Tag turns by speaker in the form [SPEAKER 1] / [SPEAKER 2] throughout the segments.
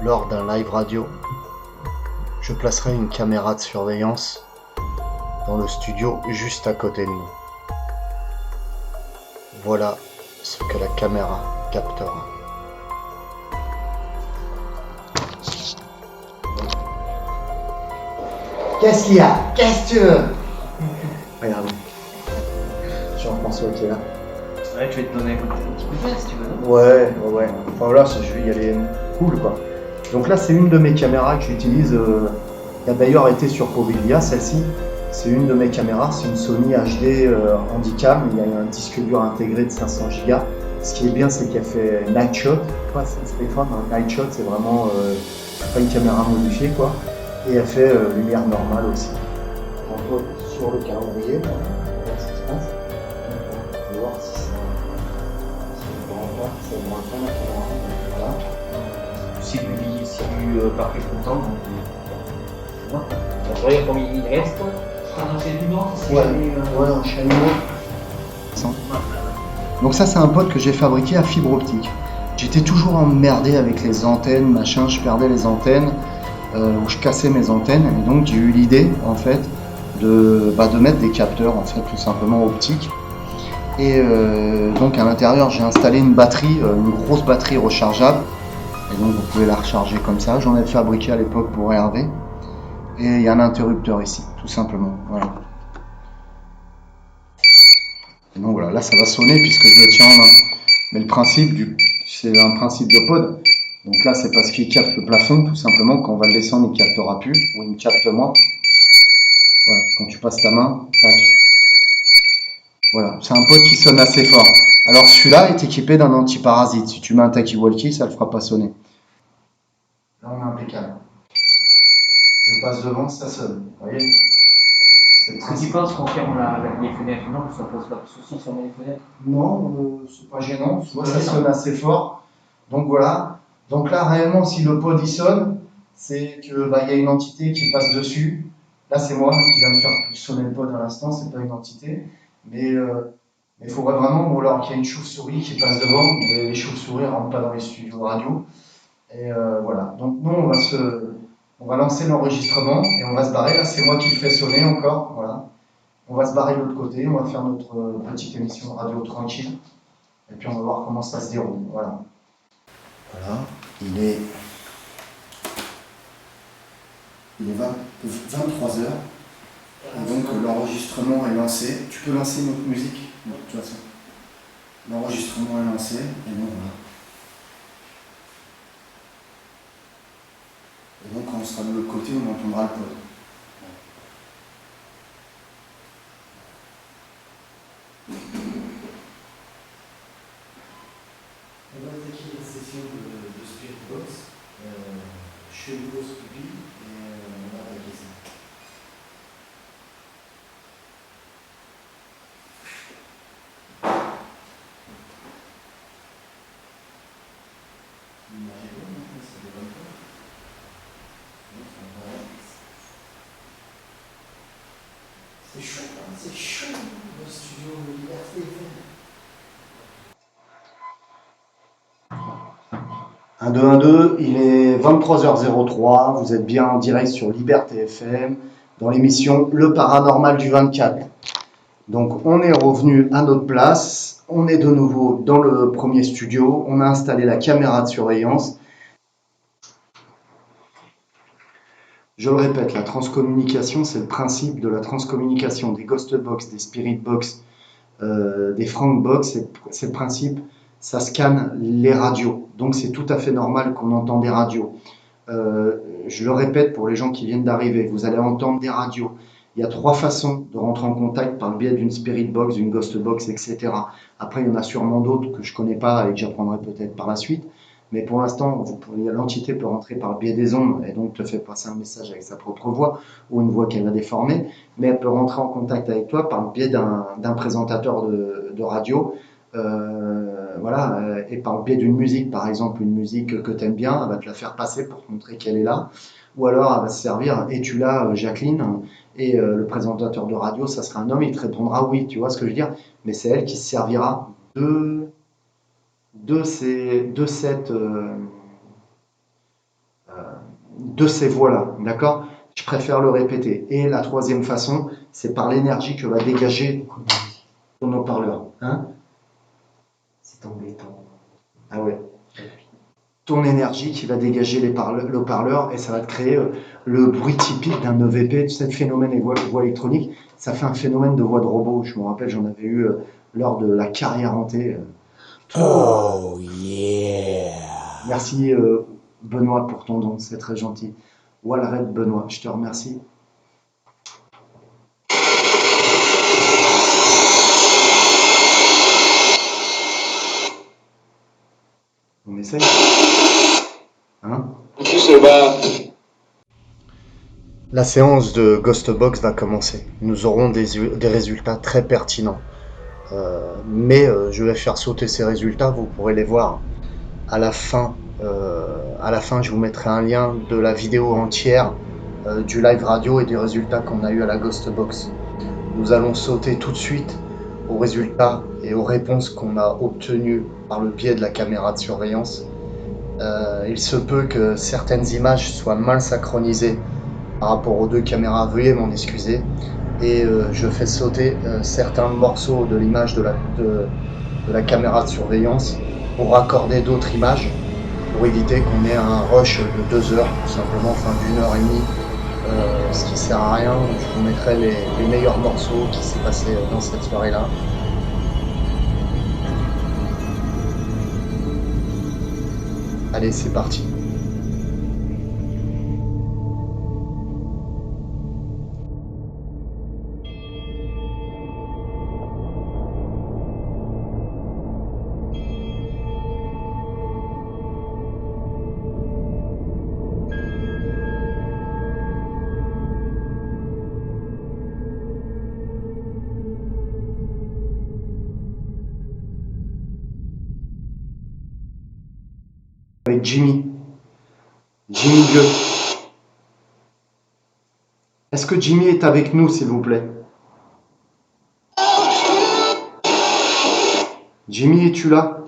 [SPEAKER 1] Lors d'un live radio, je placerai une caméra de surveillance dans le studio juste à côté de nous. Voilà ce que la caméra captera. Qu'est-ce qu'il y a? Qu'est-ce que tu veux? Regarde. Jean-François qui est là.
[SPEAKER 2] Ouais, je vais te donner un petit coup de main si tu veux, non?
[SPEAKER 1] Ouais. Enfin là, je vais y aller cool quoi. Donc là, c'est une de mes caméras que j'utilise. Qui a d'ailleurs été sur Povelia, celle-ci. C'est une de mes caméras, c'est une Sony HD Handycam. Il y a un disque dur intégré de 500 Go. Ce qui est bien, c'est qu'elle fait night shot. C'est Stéphane, un night shot, c'est vraiment pas une caméra modifiée quoi. Et elle fait lumière normale aussi. On peut sur le calendrier, on va voir ce qui se passe. On va voir si c'est lointain la caméra. Voilà.
[SPEAKER 2] Si du parfait content, donc c'est bon. Donc regarde combien il reste. Un chalumeau,
[SPEAKER 1] Ouais, un chalumeau. Donc ça, c'est un pote que j'ai fabriqué à fibre optique. J'étais toujours emmerdé avec les antennes, machin, je perdais les antennes, ou je cassais mes antennes, et donc j'ai eu l'idée, en fait, de mettre des capteurs, en fait, tout simplement optiques. Et donc à l'intérieur, j'ai installé une batterie, une grosse batterie rechargeable, et donc vous pouvez la recharger comme ça. J'en ai fabriqué à l'époque pour Hervé. Et il y a un interrupteur ici, tout simplement. Voilà. Et donc voilà, là ça va sonner puisque je le tiens en main. Mais le principe, c'est un principe de pod. Donc là c'est parce qu'il capte le plafond, tout simplement. Quand on va le descendre, il ne captera plus, ou il me capte moins. Voilà, quand tu passes ta main, tac. Voilà, c'est un pod qui sonne assez fort. Alors celui-là est équipé d'un antiparasite. Si tu mets un talkie-walkie, ça ne le fera pas sonner. Là on est impeccable. Je passe devant, ça sonne. Vous voyez?
[SPEAKER 2] Quand tu penses qu'on ferme les fenêtres, non, ça pose pas de soucis sur les fenêtres?
[SPEAKER 1] Non, c'est pas gênant. Tu vois, ça sonne assez fort. Donc voilà. Donc là, réellement, si le pod y sonne, c'est que y a une entité qui passe dessus. Là, c'est moi qui viens de faire sonner le pod à l'instant, c'est pas une entité. Mais il faudrait vraiment, alors qu'il y a une chauve-souris qui passe devant. Mais les chauves-souris ne rentrent pas dans les studios de radio. Et voilà. Donc nous, on va lancer l'enregistrement et on va se barrer. Là, c'est moi qui le fais sonner encore. Voilà. On va se barrer de l'autre côté, on va faire notre petite émission de radio tranquille. Et puis on va voir comment ça se déroule. Voilà. Voilà, il est 23h. Et donc l'enregistrement est lancé. Tu peux lancer notre musique, de toute façon. L'enregistrement est lancé. Et donc voilà. Et donc quand on sera de l'autre côté, on entendra le pod. On va attaquer la session de Spirit Box. Je fais une pause pipi et on va attaquer ça. L'image est bonne, hein, ça déconne pas. C'est chaud, hein, c'est chaud le studio Liberté FM. 1, 2, 1, 2, il est 23h03, vous êtes bien en direct sur Liberté FM, dans l'émission Le Paranormal du 24. Donc on est revenu à notre place, on est de nouveau dans le premier studio, on a installé la caméra de surveillance. Je le répète, la transcommunication, c'est le principe de la transcommunication des Ghost Box, des Spirit Box, des Frank Box, c'est le principe. Ça scanne les radios. Donc c'est tout à fait normal qu'on entende des radios. Je le répète pour les gens qui viennent d'arriver, vous allez entendre des radios. Il y a 3 façons de rentrer en contact par le biais d'une Spirit Box, d'une Ghost Box, etc. Après, il y en a sûrement d'autres que je ne connais pas et que j'apprendrai peut-être par la suite. Mais pour l'instant, l'entité peut rentrer par le biais des ondes et donc te fait passer un message avec sa propre voix ou une voix qu'elle a déformée. Mais elle peut rentrer en contact avec toi par le biais d'un présentateur de radio. Voilà, et par le biais d'une musique, par exemple une musique que tu aimes bien, elle va te la faire passer pour te montrer qu'elle est là, ou alors elle va se servir, et tu l'as Jacqueline, et le présentateur de radio, ça sera un homme, il te répondra oui, tu vois ce que je veux dire, mais c'est elle qui se servira de cette de ces voix-là, d'accord? Je préfère le répéter. Et la troisième façon, c'est par l'énergie que va dégager ton haut-parleur. Hein?
[SPEAKER 2] C'est embêtant.
[SPEAKER 1] Ah ouais. Ton énergie qui va dégager le haut-parleur et ça va te créer le bruit typique d'un EVP, tu sais, le phénomène des voix électroniques. Ça fait un phénomène de voix de robot. Je me rappelle, j'en avais eu lors de la carrière hantée.
[SPEAKER 3] Oh yeah.
[SPEAKER 1] Merci Benoît pour ton don, c'est très gentil. Walred Benoît, je te remercie. On essaye. Hein? La séance de Ghostbox va commencer. Nous aurons des résultats très pertinents. Mais je vais faire sauter ces résultats, vous pourrez les voir à la fin. À la fin, je vous mettrai un lien de la vidéo entière du live radio et des résultats qu'on a eu à la Ghostbox. Nous allons sauter tout de suite aux résultats et aux réponses qu'on a obtenues par le biais de la caméra de surveillance. Il se peut que certaines images soient mal synchronisées par rapport aux deux caméras, veuillez m'en excuser. Et je fais sauter certains morceaux de l'image de la caméra de surveillance pour raccorder d'autres images, pour éviter qu'on ait un rush de 2 heures, tout simplement, enfin d'une heure et demie, ce qui sert à rien. Je vous mettrai les meilleurs morceaux qui s'est passé dans cette soirée-là. Allez, c'est parti. Avec Jimmy. Jimmy Dieu. Est-ce que Jimmy est avec nous, s'il vous plaît? Jimmy, es-tu là?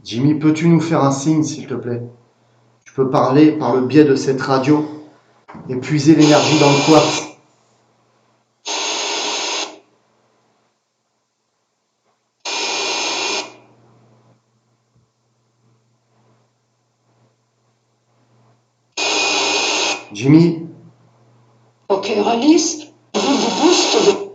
[SPEAKER 1] Jimmy, peux-tu nous faire un signe, s'il te plaît? Tu peux parler par le biais de cette radio et puiser l'énergie dans le quartz. Jimmy,
[SPEAKER 4] Ok, Alice, je vous booste de...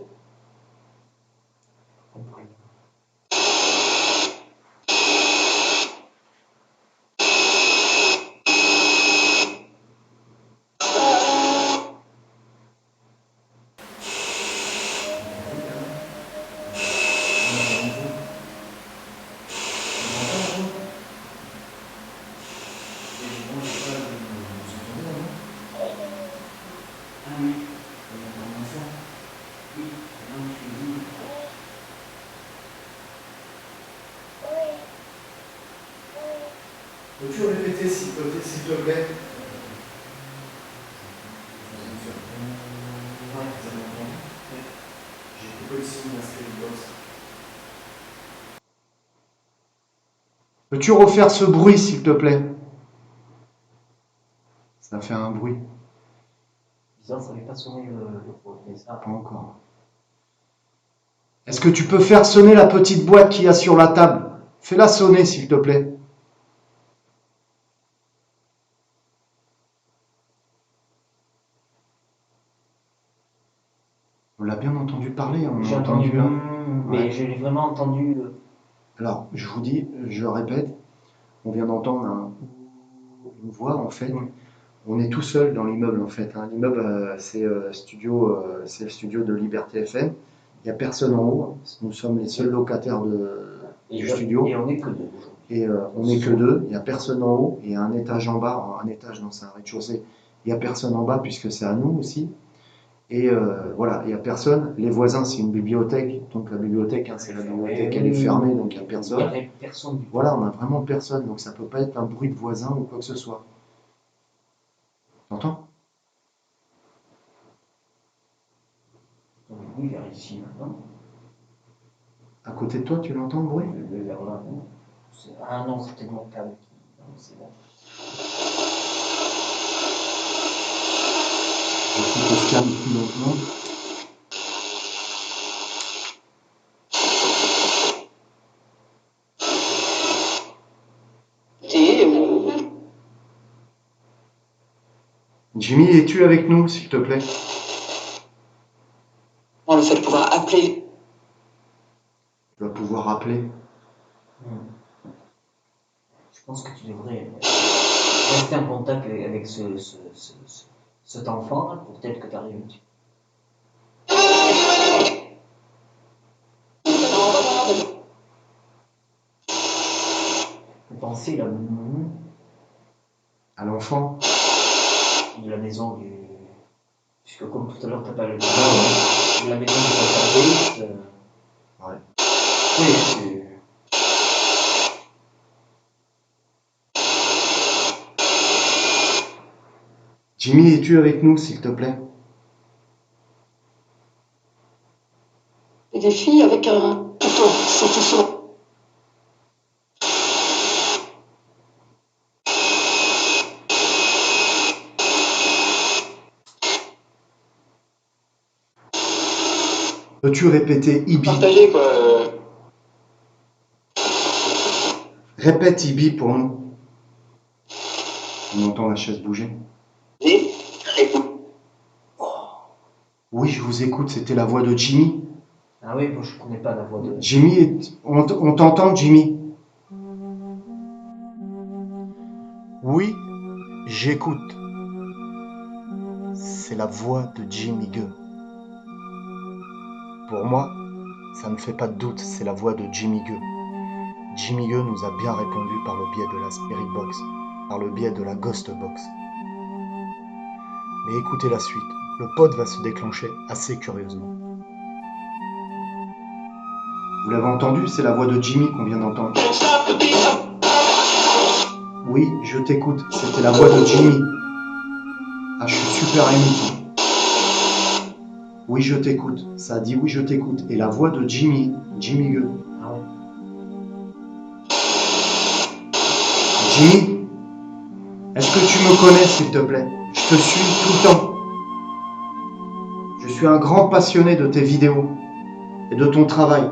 [SPEAKER 1] peux-tu répéter, s'il te plaît? J'ai coupé le signe de la Spirit Box. Peux-tu refaire ce bruit, s'il te plaît? Ça fait un bruit.
[SPEAKER 2] Bizarre, ça n'avait pas sonné le pot, mais ça.
[SPEAKER 1] Pas encore. Est-ce que tu peux faire sonner la petite boîte qu'il y a sur la table? Fais-la sonner, s'il te plaît. On l'a bien entendu parler, on
[SPEAKER 2] J'ai
[SPEAKER 1] a
[SPEAKER 2] entendu, mais
[SPEAKER 1] Ouais.
[SPEAKER 2] j'ai vraiment entendu.
[SPEAKER 1] Alors, je vous dis, je répète, on vient d'entendre une voix, en fait. On est tout seul dans l'immeuble, en fait. Hein. L'immeuble, c'est le studio de Liberté FM. Il n'y a personne en haut. Nous sommes les seuls locataires du studio.
[SPEAKER 2] Et on n'est que deux.
[SPEAKER 1] Et on n'est que deux. Il n'y a personne en haut. Et un étage en bas, un étage dans un rez-de-chaussée. Il n'y a personne en bas puisque c'est à nous aussi. Et voilà, il n'y a personne. Les voisins, c'est une bibliothèque. Donc la bibliothèque, hein, c'est la bibliothèque, elle est fermée, donc il n'y a personne.
[SPEAKER 2] Il n'y avait personne du tout.
[SPEAKER 1] Voilà, on n'a vraiment personne. Donc ça ne peut pas être un bruit de voisin ou quoi que ce soit. T'entends?
[SPEAKER 2] Oui, vers ici maintenant.
[SPEAKER 1] À côté de toi, tu l'entends le bruit?
[SPEAKER 2] Vers là. Ah non, c'est peut-être mon câble. Non, c'est bon.
[SPEAKER 1] Écoute, on se calme plus lentement. Jimmy, es-tu avec nous, s'il te plaît?
[SPEAKER 4] Le fait de pouvoir appeler.
[SPEAKER 1] Tu vas pouvoir appeler.
[SPEAKER 2] Je pense que tu devrais rester en contact avec cet enfant là, pour peut-être que tu arrives un petit peu. Penser là,
[SPEAKER 1] À l'enfant.
[SPEAKER 2] de la maison du. Puisque comme tout à l'heure, tu n'as pas le de la maison du service.
[SPEAKER 1] Ouais.
[SPEAKER 2] Oui,
[SPEAKER 1] Jimmy, es-tu avec nous, s'il te plaît?
[SPEAKER 4] Et des filles avec un couteau, c'est tout ça.
[SPEAKER 1] Peux-tu répéter Ibi?
[SPEAKER 4] Partagé quoi.
[SPEAKER 1] Répète Ibi pour nous. On entend la chaise bouger. Oui, je vous écoute, c'était la voix de Jimmy.
[SPEAKER 2] Ah oui, moi je ne connais pas la voix de.
[SPEAKER 1] Jimmy, on t'entend, Jimmy? Oui, j'écoute. C'est la voix de Jimmy Gueux. Pour moi, ça ne fait pas de doute, c'est la voix de Jimmy Gueux. Jimmy Gueux nous a bien répondu par le biais de la Spirit Box, par le biais de la Ghost Box. Mais écoutez la suite, le pod va se déclencher assez curieusement. Vous l'avez entendu, c'est la voix de Jimmy qu'on vient d'entendre. Oui, je t'écoute, c'était la voix de Jimmy. Ah, je suis super ému. Oui, je t'écoute, ça a dit oui, je t'écoute. Et la voix de Jimmy Gueux.
[SPEAKER 2] Ah ouais.
[SPEAKER 1] Jimmy, est-ce que tu me connais, s'il te plaît? Je te suis tout le temps. Je suis un grand passionné de tes vidéos et de ton travail.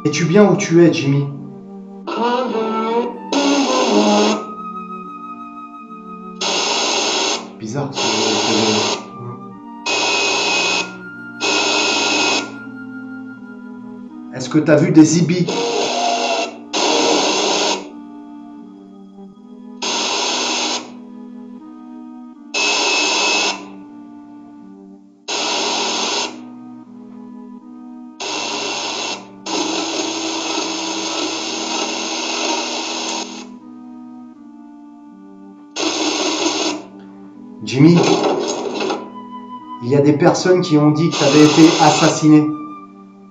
[SPEAKER 1] Es-tu bien où tu es, Jimmy? Bizarre. Est-ce que t'as vu des ibis? Jimmy, il y a des personnes qui ont dit que tu avais été assassiné,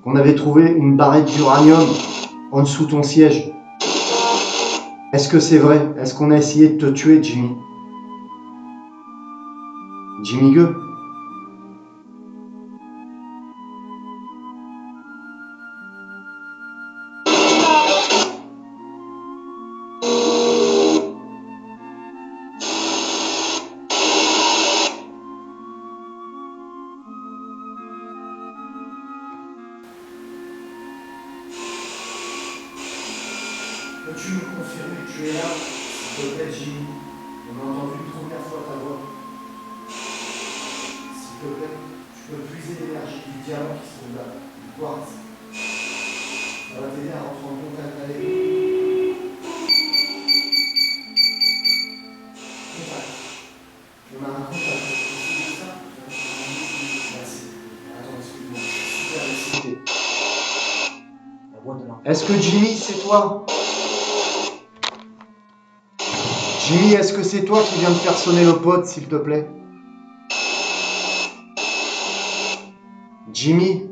[SPEAKER 1] qu'on avait trouvé une barrette d'uranium en dessous de ton siège. Est-ce que c'est vrai? Est-ce qu'on a essayé de te tuer, Jimmy? Jimmy Gueux? Peux-tu me confirmer que tu es là, s'il te plaît, Jimmy? On a entendu une première fois ta voix. S'il te plaît, tu peux puiser l'énergie du diamant qui se trouve là, du quartz. Ça va t'aider à rentrer en contact avec nous. Contact. On a un contact. C'est ça? Merci. Attends, excuse-moi. Super excité.
[SPEAKER 2] La voix de l'enfant.
[SPEAKER 1] Est-ce que Jimmy, c'est toi? Jimmy, est-ce que c'est toi qui viens de faire sonner le pod, s'il te plaît? Jimmy?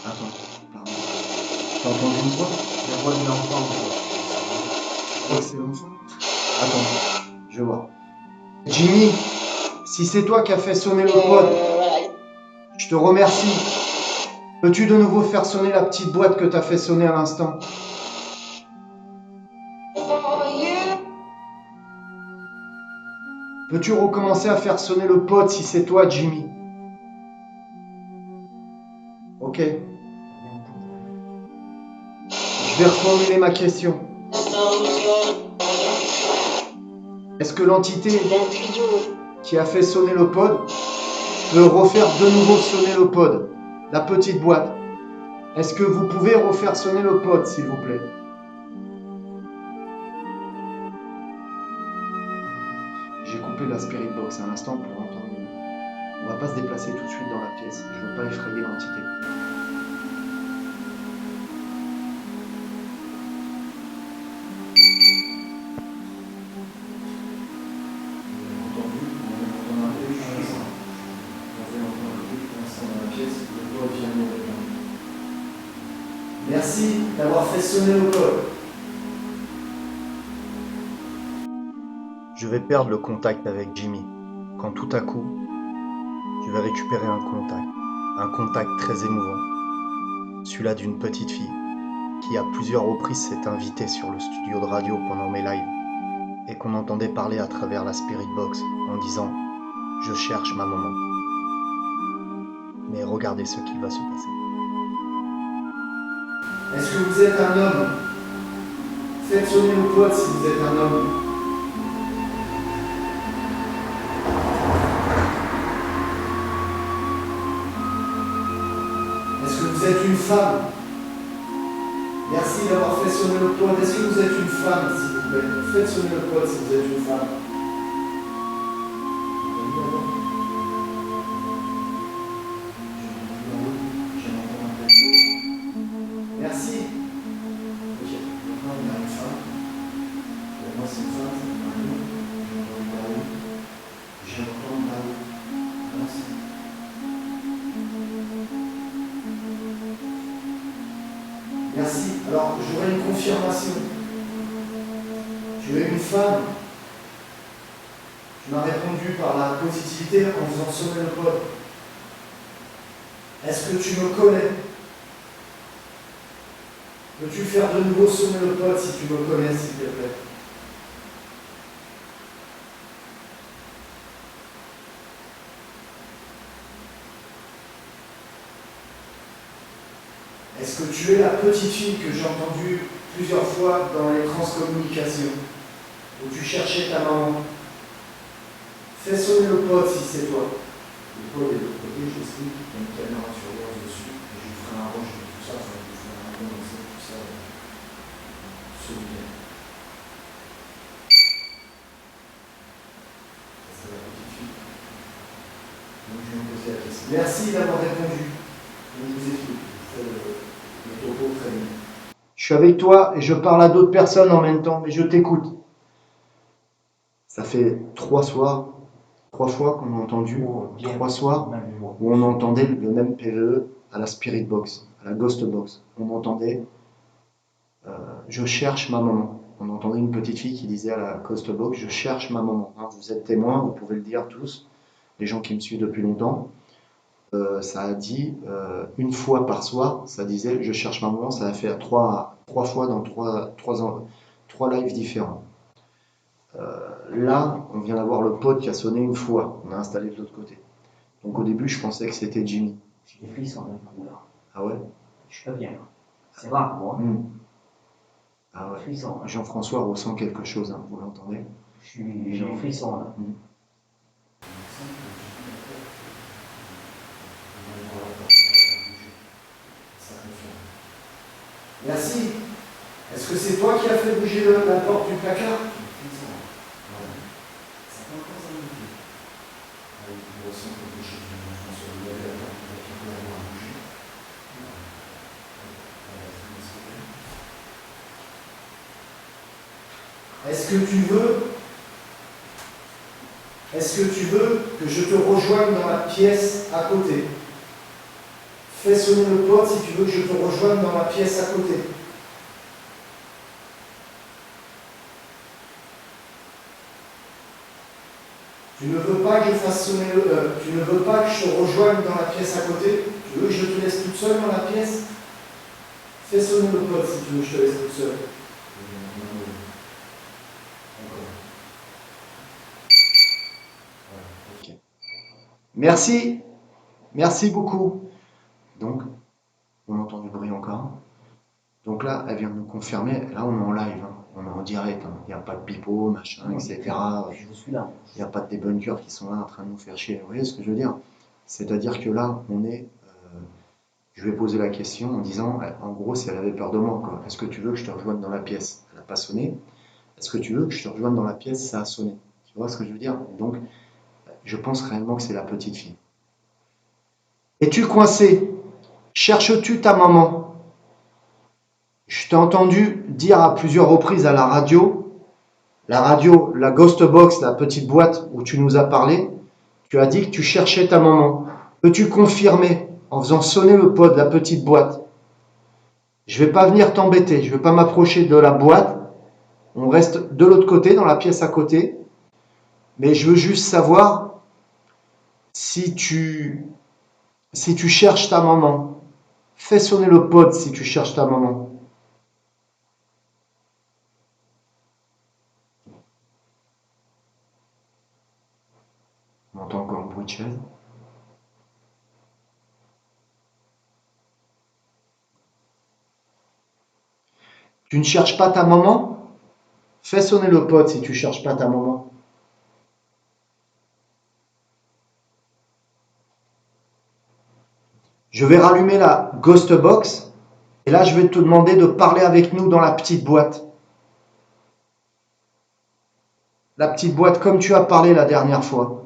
[SPEAKER 1] Attends, pardon. T'as entendu une voix?
[SPEAKER 2] La voix de l'enfant.
[SPEAKER 1] Je crois que c'est l'enfant. Attends, je vais voir. Jimmy, si c'est toi qui as fait sonner le pod, je te remercie. Peux-tu de nouveau faire sonner la petite boîte que t'as fait sonner à l'instant? Peux-tu recommencer à faire sonner le pod si c'est toi, Jimmy? Ok. Je vais reformuler ma question. Est-ce que l'entité qui a fait sonner le pod peut refaire de nouveau sonner le pod, la petite boîte? Est-ce que vous pouvez refaire sonner le pod, s'il vous plaît? J'ai coupé la spirit box à l'instant pour entendre. On va pas se déplacer tout de suite dans la pièce. Je veux pas effrayer l'entité. Merci d'avoir fait sonner le pod. Je vais perdre le contact avec Jimmy quand tout à coup, je vais récupérer un contact très émouvant, celui-là d'une petite fille qui à plusieurs reprises s'est invitée sur le studio de radio pendant mes lives et qu'on entendait parler à travers la spirit box en disant « Je cherche ma maman ». Mais regardez ce qui va se passer. Est-ce que vous êtes un homme? Faites sonner le pod si vous êtes un homme. Est-ce que vous êtes une femme? Merci d'avoir fait sonner le pod. Est-ce que vous êtes une femme, s'il vous plaît? Faites sonner le pod si vous êtes une femme. Merci. Ok, maintenant il y a une femme. Pour moi c'est une femme, c'est un homme. J'entends là-haut. Merci. Merci. Alors, j'aurais une confirmation. Tu es une femme. Tu m'as répondu par la positivité en faisant sonner le pod. Est-ce que tu me connais? Peux-tu faire de nouveau sonner le pod si tu me connais, s'il te plaît? Est-ce que tu es la petite fille que j'ai entendue plusieurs fois dans les transcommunications, où tu cherchais ta maman? Fais sonner le pod si c'est toi. Le pod est de l'autre côté, j'explique, il y a une caméra de surveillance dessus, et je vous ferai un range de tout ça, enfin, je vous ferai un range de tout ça ce week-end. Ça, c'est la petite fille. Donc, je vais me poser la question. Merci d'avoir répondu. Je vous explique. Le topo très bien. Je suis avec toi et je parle à d'autres personnes en même temps, mais je t'écoute. Ça fait 3 fois qu'on a entendu, 3 soirs où on entendait le même PVE à la Spirit Box, à la Ghost Box. On entendait je cherche ma maman. On entendait une petite fille qui disait à la Ghost Box je cherche ma maman. Hein, vous êtes témoins, vous pouvez le dire tous, les gens qui me suivent depuis longtemps. Ça a dit une fois par soir, ça disait je cherche ma maman, ça a fait 3 fois dans 3 lives différents. Là, on vient d'avoir le pod qui a sonné une fois, on a installé de l'autre côté. Donc au début, je pensais que c'était Jimmy.
[SPEAKER 2] J'ai des frissons d'un coup là.
[SPEAKER 1] Ah ouais?
[SPEAKER 2] Je suis pas bien. C'est rare pour moi.
[SPEAKER 1] Ah ouais.
[SPEAKER 2] Frissons.
[SPEAKER 1] Jean-François ressent quelque chose, hein, vous l'entendez?
[SPEAKER 2] J'ai des frissons là.
[SPEAKER 1] Merci. Est-ce que c'est toi qui as fait bouger la porte du placard? Est-ce que tu veux que je te rejoigne dans la pièce à côté? Fais sonner le pod si tu veux que je te rejoigne dans la pièce à côté. Tu ne veux pas que je fasse sonner tu ne veux pas que je te rejoigne dans la pièce à côté? Tu veux que je te laisse toute seule dans la pièce? Fais sonner le pod si tu veux que je te laisse toute seule. Ok. Merci. Merci beaucoup. Donc, on entend du bruit encore. Donc là, elle vient de nous confirmer. Là, on est en live. Hein. On est en direct. Hein. Il n'y a pas de pipeau, machin, etc.
[SPEAKER 2] Je suis là.
[SPEAKER 1] Il n'y a pas de débunkers qui sont là en train de nous faire chier. Vous voyez ce que je veux dire? C'est-à-dire que là, on est... je vais poser la question en disant, en gros, si elle avait peur de moi, quoi. Est-ce que tu veux que je te rejoigne dans la pièce? Elle n'a pas sonné. Est-ce que tu veux que je te rejoigne dans la pièce? Ça a sonné. Tu vois ce que je veux dire? Donc, je pense réellement que c'est la petite fille. Es-tu coincé? Cherches-tu ta maman? Je t'ai entendu dire à plusieurs reprises à la radio, la Ghost Box, la petite boîte où tu nous as parlé, tu as dit que tu cherchais ta maman. Peux-tu confirmer en faisant sonner le pod, la petite boîte? Je ne vais pas venir t'embêter, je ne vais pas m'approcher de la boîte. On reste de l'autre côté, dans la pièce à côté. Mais je veux juste savoir si tu cherches ta maman. Fais sonner le pod si tu cherches ta maman. On entend encore un bruit de chaise. Tu ne cherches pas ta maman? Fais sonner le pod si tu ne cherches pas ta maman. Je vais rallumer la Ghost Box et là je vais te demander de parler avec nous dans la petite boîte. La petite boîte comme tu as parlé la dernière fois.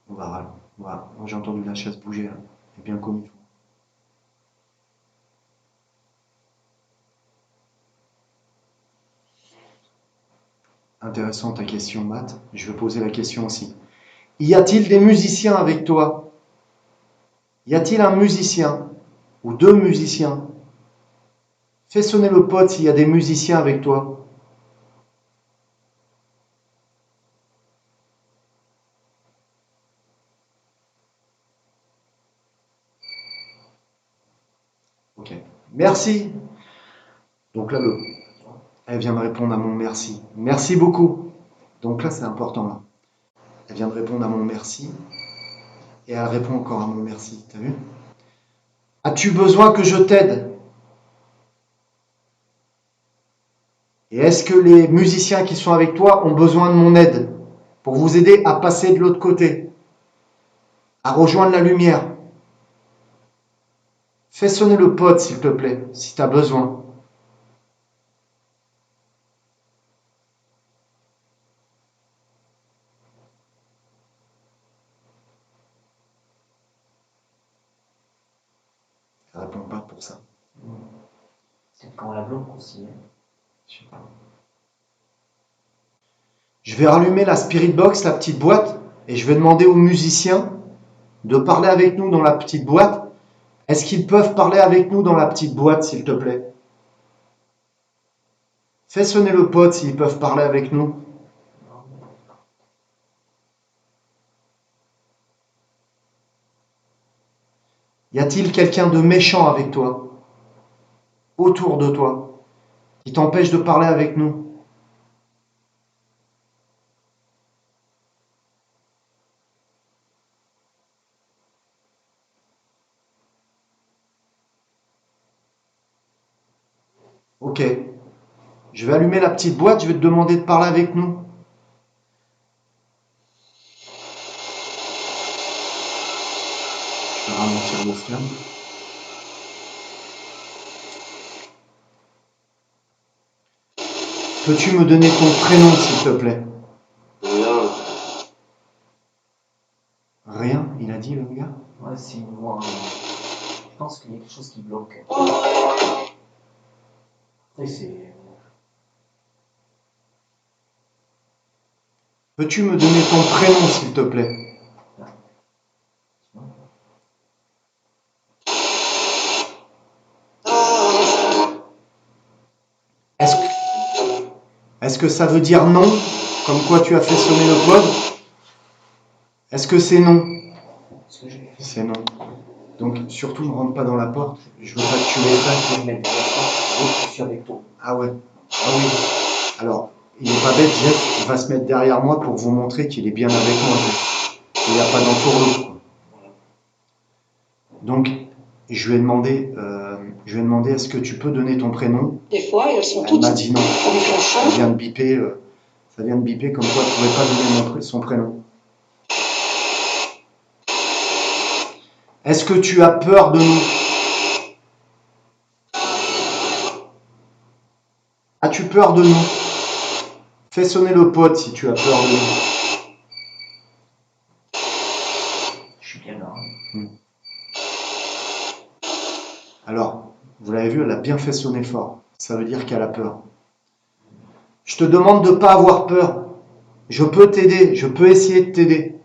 [SPEAKER 1] Voilà. Moi j'ai entendu la chaise bouger là. C'est bien comme il faut. Intéressante ta question, Matt. Je vais poser la question aussi. Y a-t-il des musiciens avec toi? Y a-t-il un musicien ou deux musiciens? Fais sonner le pod s'il y a des musiciens avec toi. Ok. Merci. Donc là, elle vient de répondre à mon merci. Merci beaucoup. Donc là, c'est important. Là. Elle vient de répondre à mon merci. Et elle répond encore à mon merci. T'as vu? As-tu besoin que je t'aide? Et est-ce que les musiciens qui sont avec toi ont besoin de mon aide pour vous aider à passer de l'autre côté, à rejoindre la lumière? Fais sonner le pod, s'il te plaît, si tu as besoin. Elle répond pas pour ça.
[SPEAKER 2] C'est quand on la bloque aussi. Hein.
[SPEAKER 1] Je sais pas. Je vais rallumer la Spirit Box, la petite boîte, et je vais demander aux musiciens de parler avec nous dans la petite boîte. Est-ce qu'ils peuvent parler avec nous dans la petite boîte, s'il te plaît? Fais sonner le pod s'ils peuvent parler avec nous. Y a-t-il quelqu'un de méchant avec toi, autour de toi, qui t'empêche de parler avec nous? Ok. Je vais allumer la petite boîte, je vais te demander de parler avec nous. Je vais ralentir le flamme. Peux-tu me donner ton prénom, s'il te plaît? Rien, il a dit le gars?
[SPEAKER 2] Ouais, c'est une voix. Je pense qu'il y a quelque chose qui bloque. Après, c'est.
[SPEAKER 1] Peux-tu me donner ton prénom, s'il te plaît? Est-ce que ça veut dire non, comme quoi tu as fait sonner le pod? Est-ce que c'est non? C'est non. Donc surtout ne rentre pas dans la porte. Je veux pas que tu les fasses.
[SPEAKER 2] Je vais mettre derrière toi, je suis avec toi.
[SPEAKER 1] Ah ouais. Ah oui. Alors, il n'est pas bête, Jeff. Il va se mettre derrière moi pour vous montrer qu'il est bien avec moi. Il n'y a pas d'entourloupe. Donc, je lui ai demandé, est-ce que tu peux donner ton prénom?
[SPEAKER 4] Des fois, elles sont
[SPEAKER 1] Elle
[SPEAKER 4] toutes
[SPEAKER 1] m'a dit non.
[SPEAKER 4] avec un
[SPEAKER 1] Ça
[SPEAKER 4] chat.
[SPEAKER 1] vient de biper, comme quoi tu ne pouvais pas donner son prénom. Est-ce que tu as peur de nous? As-tu peur de nous? Fais sonner le pod si tu as peur de nous.
[SPEAKER 2] Je suis bien là.
[SPEAKER 1] Alors, vous l'avez vu, elle a bien fait sonner fort. Ça veut dire qu'elle a peur. Je te demande de ne pas avoir peur. Je peux t'aider, je peux essayer de t'aider.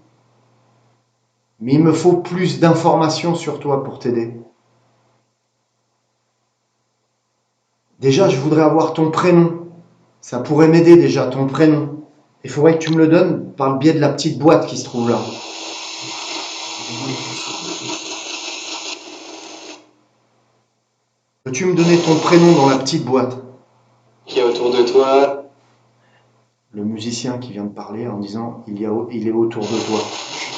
[SPEAKER 1] Mais il me faut plus d'informations sur toi pour t'aider. Déjà, je voudrais avoir ton prénom. Ça pourrait m'aider déjà, ton prénom. Il faudrait que tu me le donnes par le biais de la petite boîte qui se trouve là. Peux-tu me donner ton prénom dans la petite boîte?
[SPEAKER 5] Qui est autour de toi?
[SPEAKER 1] Le musicien qui vient de parler en disant il est autour de toi.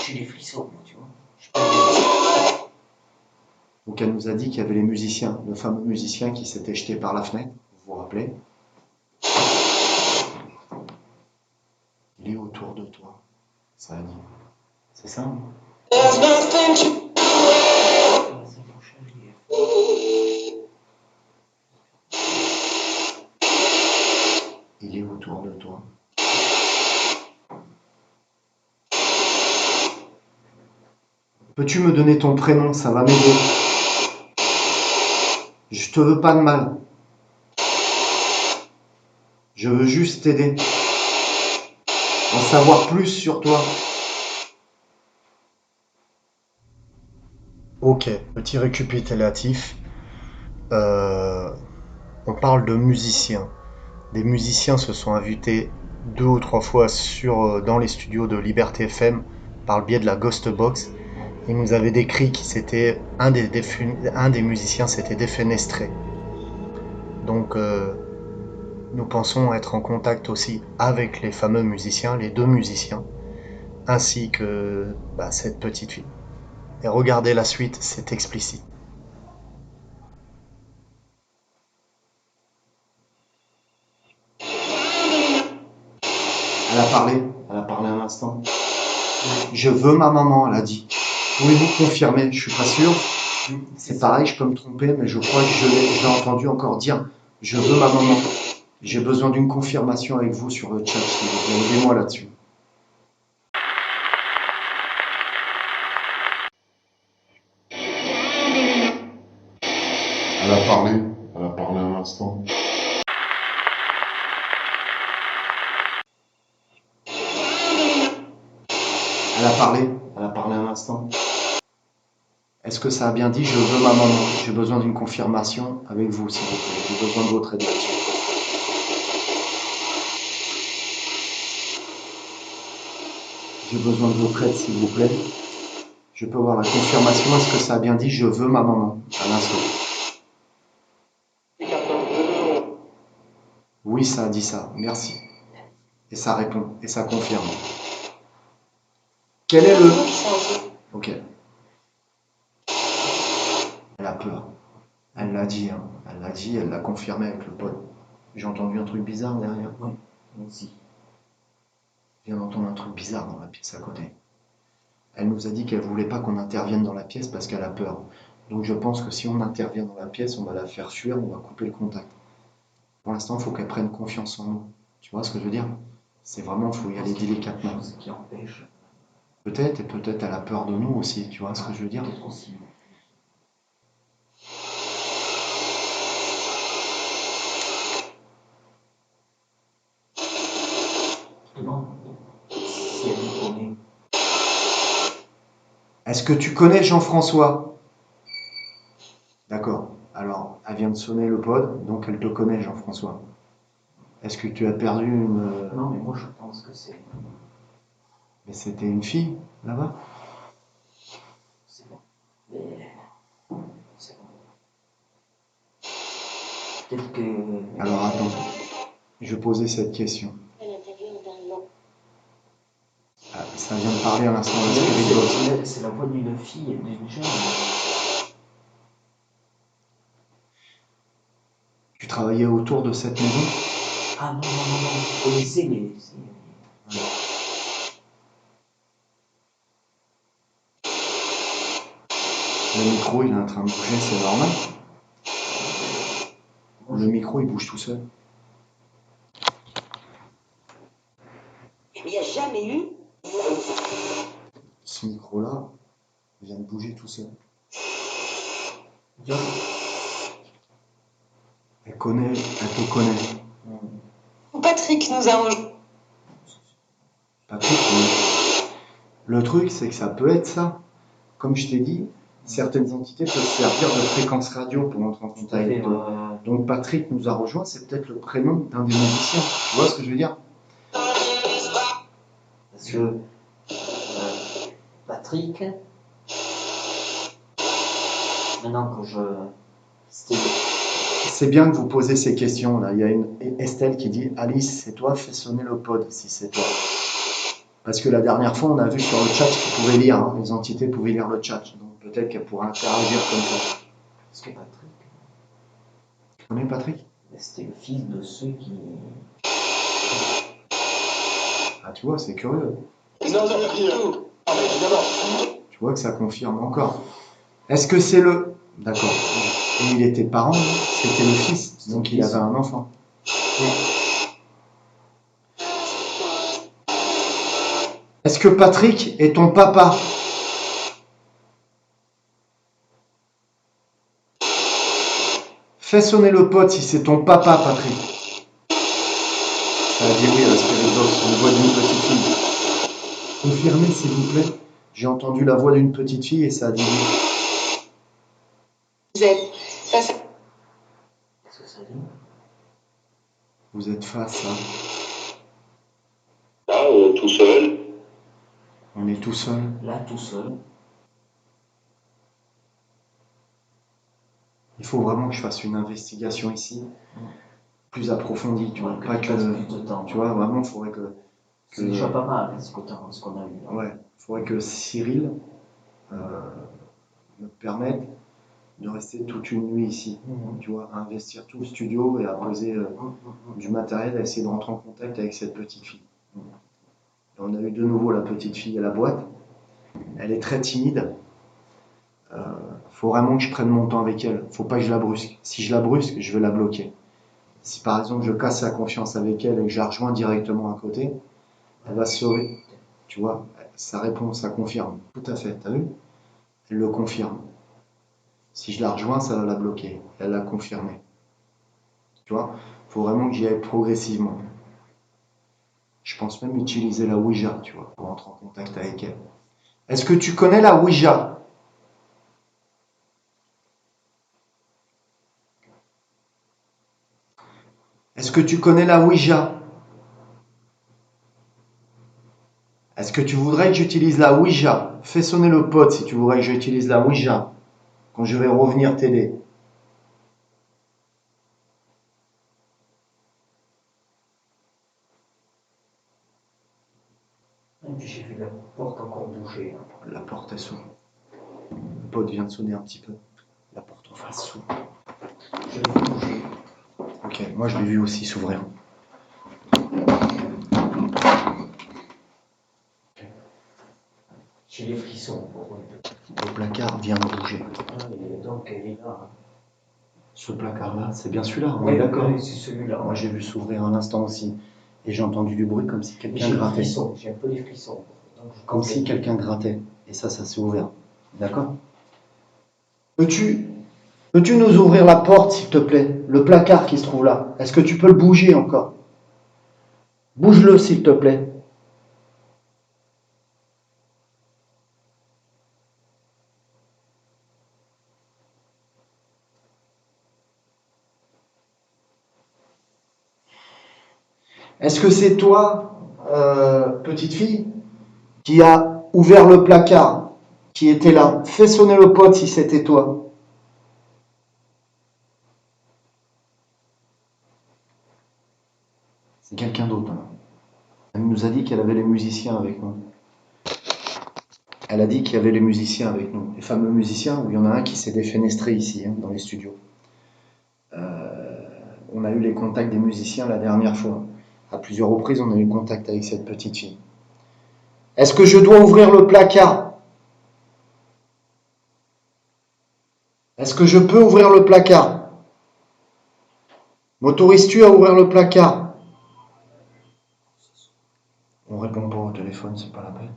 [SPEAKER 2] J'ai des frissons, moi, tu vois.
[SPEAKER 1] Donc elle nous a dit qu'il y avait les musiciens, le fameux musicien qui s'était jeté par la fenêtre, vous vous rappelez? Il est autour de toi, ça a dit. C'est ça? Non?
[SPEAKER 4] There's nothing to
[SPEAKER 1] Il est autour de toi. Peux-tu me donner ton prénom? Ça va m'aider. Je te veux pas de mal. Je veux juste t'aider. En savoir plus sur toi. Ok, petit récapitulatif. On parle de musiciens. Des musiciens se sont invités 2 ou 3 fois dans les studios de Liberté FM par le biais de la Ghost Box. Ils nous avaient décrit qu'un des musiciens s'était défenestré. Donc nous pensons être en contact aussi avec les fameux musiciens, les 2 musiciens, ainsi que cette petite fille. Et regardez la suite, c'est explicite. Elle a parlé un instant. Je veux ma maman, elle a dit. Pouvez-vous confirmer? Je suis pas sûr. C'est pareil, je peux me tromper, mais je crois que je l'ai entendu encore dire. Je veux ma maman. J'ai besoin d'une confirmation avec vous sur le chat, s'il vous plaît. Aidez-moi là-dessus.
[SPEAKER 6] Elle a parlé un instant.
[SPEAKER 1] Elle a parlé un instant. Est-ce que ça a bien dit je veux ma maman? J'ai besoin d'une confirmation avec vous, s'il vous plaît. J'ai besoin de votre aide là-dessus. J'ai besoin de votre aide, s'il vous plaît. Je peux avoir la confirmation. Est-ce que ça a bien dit je veux ma maman? À l'instant. Oui, ça a dit ça. Merci. Et ça répond. Et ça confirme. Quel est le... Ok. Elle a peur. Elle l'a dit, hein. Elle l'a dit, elle l'a confirmé avec le pod. J'ai entendu un truc bizarre derrière.
[SPEAKER 2] Oui, moi aussi.
[SPEAKER 1] Je viens d'entendre un truc bizarre dans la pièce à côté. Elle nous a dit qu'elle voulait pas qu'on intervienne dans la pièce parce qu'elle a peur. Donc je pense que si on intervient dans la pièce, on va la faire fuir, on va couper le contact. Pour l'instant, il faut qu'elle prenne confiance en nous. Tu vois ce que je veux dire? C'est vraiment, il faut y aller délicatement.
[SPEAKER 2] Ce qui empêche.
[SPEAKER 1] Peut-être, et peut-être elle a peur de nous aussi, tu vois ce que je veux dire?
[SPEAKER 2] Peut-être aussi. Je demande si elle nous connaît.
[SPEAKER 1] Est-ce que tu connais Jean-François? D'accord. Alors, elle vient de sonner le pod, donc elle te connaît, Jean-François. Est-ce que tu as perdu une...
[SPEAKER 2] Non, mais moi je pense que c'est
[SPEAKER 1] c'était une fille, là-bas?
[SPEAKER 2] bon. Mais c'est bon. Peut-être que.
[SPEAKER 1] Alors attends, je posais cette question. Ah, ça vient de parler à l'instant de Spirit Box.
[SPEAKER 2] C'est la voix d'une fille et d'une jeune.
[SPEAKER 1] Tu travaillais autour de cette maison?
[SPEAKER 2] Ah non, non, non, non. Vous connaissez les.
[SPEAKER 1] Le micro, il est en train de bouger, c'est normal. Le micro, il bouge tout seul.
[SPEAKER 4] Il n'y a jamais eu.
[SPEAKER 1] Ce micro-là vient de bouger tout seul.
[SPEAKER 2] Bien.
[SPEAKER 1] Elle te connaît.
[SPEAKER 4] Patrick nous a rejoints.
[SPEAKER 1] Patrick, le truc, c'est que ça peut être ça. Comme je t'ai dit, certaines entités peuvent servir de fréquence radio pour entrer en contact avec toi. Donc Patrick nous a rejoint, c'est peut-être le prénom d'un des musiciens. Tu vois ce que je veux dire?
[SPEAKER 2] Parce que Patrick, maintenant que je.
[SPEAKER 1] C'est bien que vous posez ces questions là. Il y a une Estelle qui dit Alice, c'est toi, fais sonner le pod si c'est toi. Parce que la dernière fois, on a vu sur le chat qu'ils pouvaient lire, hein, les entités pouvaient lire le chat. Donc peut-être qu'elles pourraient interagir comme ça.
[SPEAKER 2] Parce que Patrick,
[SPEAKER 1] Tu connais Patrick?
[SPEAKER 2] c'était le fils de ceux qui.
[SPEAKER 1] Ah, tu vois, c'est curieux.
[SPEAKER 5] Non, non, tout. Ah, mais évidemment.
[SPEAKER 1] Tu vois que ça confirme encore. Est-ce que c'est le... D'accord. Et il était parent, c'était le fils, donc il avait un enfant. Est-ce que Patrick est ton papa? Fais sonner le pote si c'est ton papa, Patrick. Ça a dit oui à la Spirit Box, une voix d'une petite fille. Confirmez, s'il vous plaît. J'ai entendu la voix d'une petite fille et ça a dit oui.
[SPEAKER 4] Vous êtes face à...
[SPEAKER 2] Qu'est-ce que ça dit?
[SPEAKER 1] Vous êtes face à...
[SPEAKER 5] Là, tout seul.
[SPEAKER 1] On est tout seul.
[SPEAKER 2] Là, tout seul.
[SPEAKER 1] Il faut vraiment que je fasse une investigation ici, plus approfondie, tu vois.
[SPEAKER 2] Ouais,
[SPEAKER 1] Pas
[SPEAKER 2] que
[SPEAKER 1] que...
[SPEAKER 2] tu passes plus de temps.
[SPEAKER 1] Tu vois, vraiment, il faudrait que...
[SPEAKER 2] C'est déjà pas mal ce qu'on a eu là.
[SPEAKER 1] Ouais, il faudrait que Cyril me permette de rester toute une nuit ici. Tu vois, à investir tout le studio et à poser du matériel, à essayer de rentrer en contact avec cette petite fille. Et on a eu de nouveau la petite fille à la boîte. Elle est très timide. Faut vraiment que je prenne mon temps avec elle. Faut pas que je la brusque. Si je la brusque, je vais la bloquer. Si par exemple je casse la confiance avec elle et que je la rejoins directement à côté, elle va se sauver. Tu vois, ça répond, ça confirme. Tout à fait, t'as vu? Elle le confirme. Si je la rejoins, ça va la bloquer. Elle l'a confirmé. Tu vois, il faut vraiment que j'y aille progressivement. Je pense même utiliser la Ouija, tu vois, pour entrer en contact avec elle. Est-ce que tu connais la Ouija? Est-ce que tu connais la Ouija? Est-ce que tu voudrais que j'utilise la Ouija? Fais sonner le pod si tu voudrais que j'utilise la Ouija quand je vais revenir t'aider.
[SPEAKER 2] Et puis j'ai vu la porte encore bouger.
[SPEAKER 1] La porte est s'ouvre. Le pod vient de sonner un petit peu. La porte en face s'ouvre.
[SPEAKER 2] Je l'ai vu bouger.
[SPEAKER 1] Ok, moi je l'ai vu aussi s'ouvrir.
[SPEAKER 2] J'ai les frissons.
[SPEAKER 1] Le placard vient de bouger.
[SPEAKER 2] Et donc elle est là.
[SPEAKER 1] Ce placard-là, c'est bien celui-là, on
[SPEAKER 2] Oui,
[SPEAKER 1] est d'accord.
[SPEAKER 2] c'est celui-là.
[SPEAKER 1] Moi j'ai vu s'ouvrir un instant aussi. Et j'ai entendu du bruit comme si quelqu'un
[SPEAKER 2] J'ai des
[SPEAKER 1] grattait.
[SPEAKER 2] frissons, j'ai un peu des frissons. Donc,
[SPEAKER 1] Comme si quelqu'un grattait. Et ça s'est ouvert. D'accord? Peux-tu nous ouvrir la porte, s'il te plaît? Le placard qui se trouve là. Est-ce que tu peux le bouger encore? Bouge-le, s'il te plaît. Est-ce que c'est toi, petite fille, qui a ouvert le placard, qui était là? Fais sonner le pote si c'était toi. C'est quelqu'un d'autre. Hein. Elle nous a dit qu'elle avait les musiciens avec nous. Elle a dit qu'il y avait les musiciens avec nous. Les fameux musiciens, où il y en a un qui s'est défenestré ici, hein, dans les studios. On a eu les contacts des musiciens la dernière fois. À plusieurs reprises, on a eu contact avec cette petite fille. Est-ce que je dois ouvrir le placard? Est-ce que je peux ouvrir le placard? M'autorises-tu à ouvrir le placard? On répond pas au téléphone, c'est pas la peine.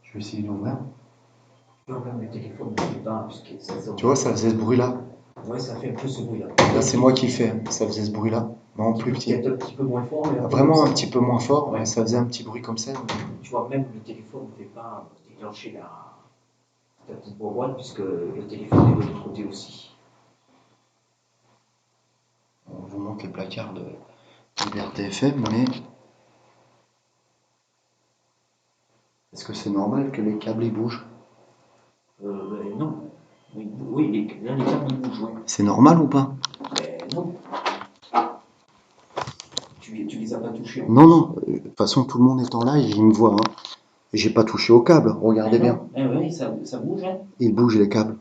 [SPEAKER 1] Je vais essayer d'ouvrir.
[SPEAKER 2] Non, même le téléphone ne fait pas, puisque ça sonne.
[SPEAKER 1] Tu vois, ça faisait ce bruit-là.
[SPEAKER 2] Ouais, ça fait un peu ce bruit-là.
[SPEAKER 1] Là, c'est moi qui fais. Ça faisait ce bruit-là. Mais en plus petit.
[SPEAKER 2] Peut-être un petit peu moins fort. Mais
[SPEAKER 1] Vraiment un petit peu moins fort.
[SPEAKER 2] Ouais.
[SPEAKER 1] Mais ça faisait un petit bruit comme ça.
[SPEAKER 2] Tu vois, même le téléphone ne fait pas déclencher la petite boîte, puisque le téléphone est de l'autre côté aussi.
[SPEAKER 1] On vous montre les placards de Liberté FM, mais est-ce que c'est normal que les câbles ils bougent?
[SPEAKER 2] Non. Oui, là, les câbles ils bougent. Ouais.
[SPEAKER 1] C'est normal ou pas?
[SPEAKER 2] Non. Tu les as pas touchés?
[SPEAKER 1] Non, non. De toute façon, tout le monde est en live, il me voit. Hein. J'ai pas touché au câble. Regardez bien.
[SPEAKER 2] Oui, ça bouge. Hein.
[SPEAKER 1] Ils bougent les câbles.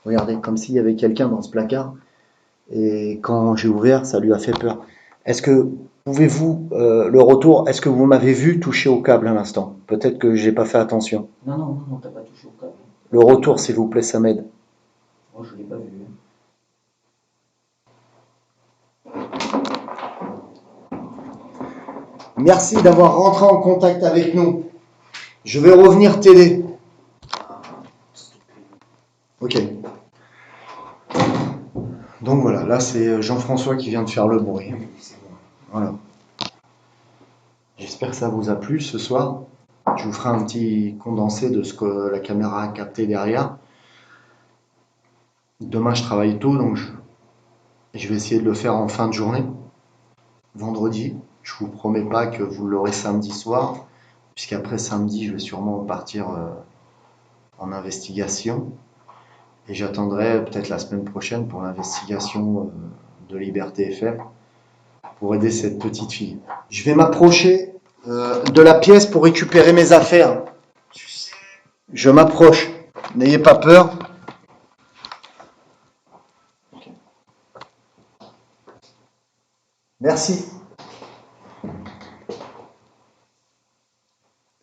[SPEAKER 1] Regardez, comme s'il y avait quelqu'un dans ce placard. Et quand j'ai ouvert, ça lui a fait peur. Est-ce que pouvez-vous le retour? Est-ce que vous m'avez vu toucher au câble à l'instant? Peut-être que j'ai pas fait attention.
[SPEAKER 2] Non, t'as pas touché au câble.
[SPEAKER 1] Le retour, s'il vous plaît, ça m'aide.
[SPEAKER 2] Moi, je l'ai pas vu.
[SPEAKER 1] Merci d'avoir rentré en contact avec nous. Je vais revenir t'aider. Ok. Donc voilà, là c'est Jean-François qui vient de faire le bruit. Voilà. J'espère que ça vous a plu ce soir. Je vous ferai un petit condensé de ce que la caméra a capté derrière. Demain je travaille tôt, donc je vais essayer de le faire en fin de journée. Vendredi. Je vous promets pas que vous l'aurez samedi soir, puisqu'après samedi, je vais sûrement partir en investigation. Et j'attendrai peut-être la semaine prochaine pour l'investigation de Liberté FM pour aider cette petite fille. Je vais m'approcher de la pièce pour récupérer mes affaires. Je m'approche. N'ayez pas peur. Merci.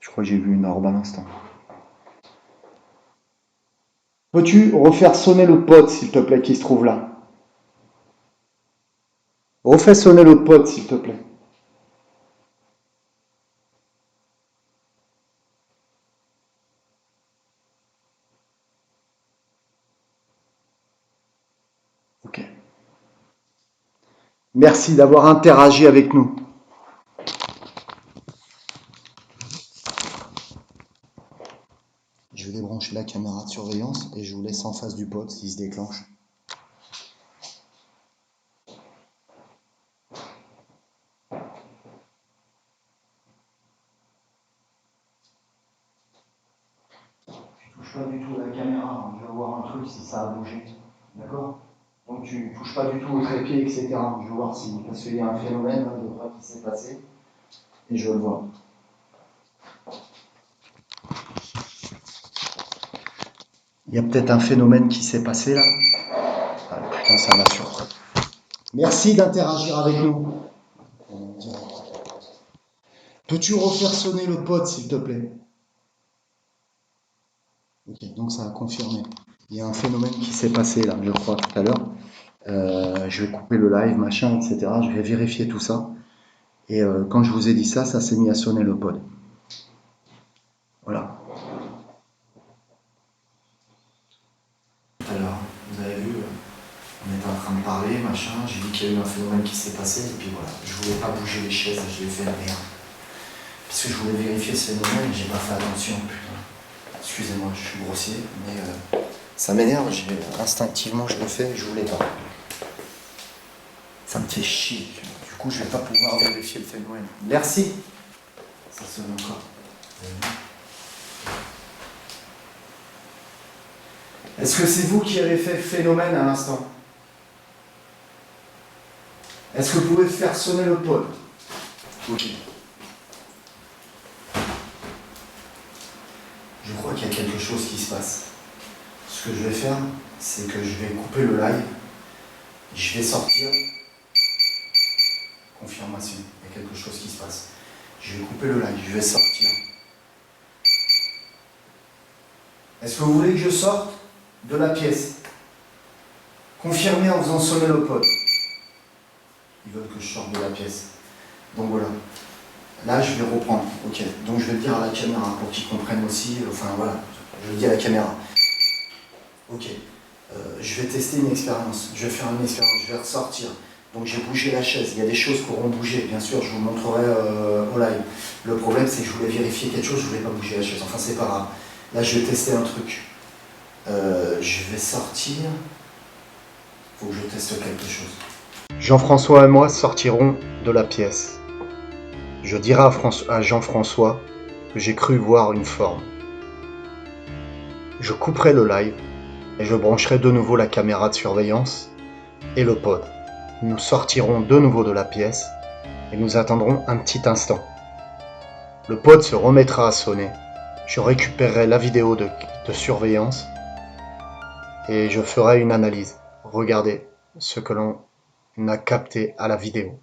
[SPEAKER 1] Je crois que j'ai vu une orbe à l'instant. Peux-tu refaire sonner le pote, s'il te plaît, qui se trouve là? Refais sonner le pote, s'il te plaît. Ok. Merci d'avoir interagi avec nous. Je vais débrancher la caméra de surveillance et je vous laisse en face du pote s'il se déclenche. Tu touches pas du tout à la caméra, je veux voir un truc si ça a bougé. D'accord? Donc tu touches pas du tout au trépied, etc. Je veux voir si, parce qu'il y a un phénomène, je vois qui s'est passé, et je veux le voir. Il y a peut-être un phénomène qui s'est passé là. Ah, putain, ça m'a surpris. Merci d'interagir avec nous. Peux-tu refaire sonner le pote, s'il te plaît? Ok, donc ça a confirmé. Il y a un phénomène qui s'est passé là, je crois, tout à l'heure. Je vais couper le live, machin, etc. Je vais vérifier tout ça. Et quand je vous ai dit ça, ça s'est mis à sonner le pod. Voilà. Alors, vous avez vu, on était en train de parler, machin, j'ai dit qu'il y a eu un phénomène qui s'est passé, et puis voilà, je voulais pas bouger les chaises, je l'ai fait à merde. Parce que je voulais vérifier ce phénomène, et j'ai pas fait attention, putain. Excusez-moi, je suis grossier, mais ça m'énerve, instinctivement je le fais, je voulais pas. Ça me fait chier. Du coup, je vais pas pouvoir vérifier le phénomène. Merci. Ça sonne encore. Est-ce que c'est vous qui avez fait le phénomène à l'instant? Est-ce que vous pouvez faire sonner le pod? Ok. Je crois qu'il y a quelque chose qui se passe. Ce que je vais faire, c'est que je vais couper le live. Je vais sortir. Confirmation, il y a quelque chose qui se passe. Je vais couper le live, je vais sortir. Est-ce que vous voulez que je sorte de la pièce? Confirmez en faisant sonner le pod. Ils veulent que je sorte de la pièce. Donc voilà. Là, je vais reprendre. Ok. Donc je vais le dire à la caméra pour qu'ils comprennent aussi. Enfin voilà. Je le dis à la caméra. Ok. Je vais tester une expérience. Je vais faire une expérience. Je vais ressortir. Donc j'ai bougé la chaise. Il y a des choses qui auront bougé. Bien sûr, je vous montrerai au live. Le problème, c'est que je voulais vérifier quelque chose. Je voulais pas bouger la chaise. Enfin, c'est pas grave. Là, je vais tester un truc. Je vais sortir. Faut que je teste quelque chose. Jean-François et moi sortirons de la pièce. Je dirai à Jean-François que j'ai cru voir une forme. Je couperai le live et je brancherai de nouveau la caméra de surveillance et le pod. Nous sortirons de nouveau de la pièce et nous attendrons un petit instant. Le pod se remettra à sonner. Je récupérerai la vidéo de surveillance et je ferai une analyse. Regardez ce que l'on a capté à la vidéo.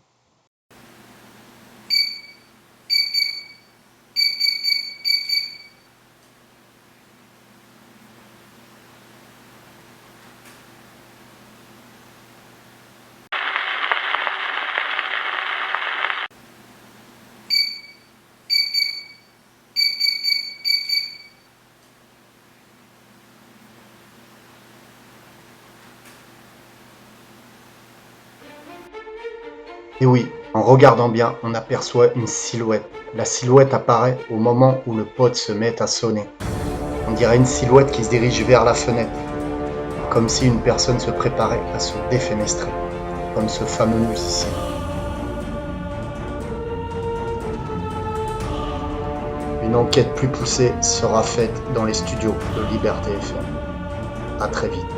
[SPEAKER 1] Et oui, en regardant bien, on aperçoit une silhouette. La silhouette apparaît au moment où le pod se met à sonner. On dirait une silhouette qui se dirige vers la fenêtre, comme si une personne se préparait à se défenestrer, comme ce fameux musicien. Une enquête plus poussée sera faite dans les studios de Liberté FM. À très vite.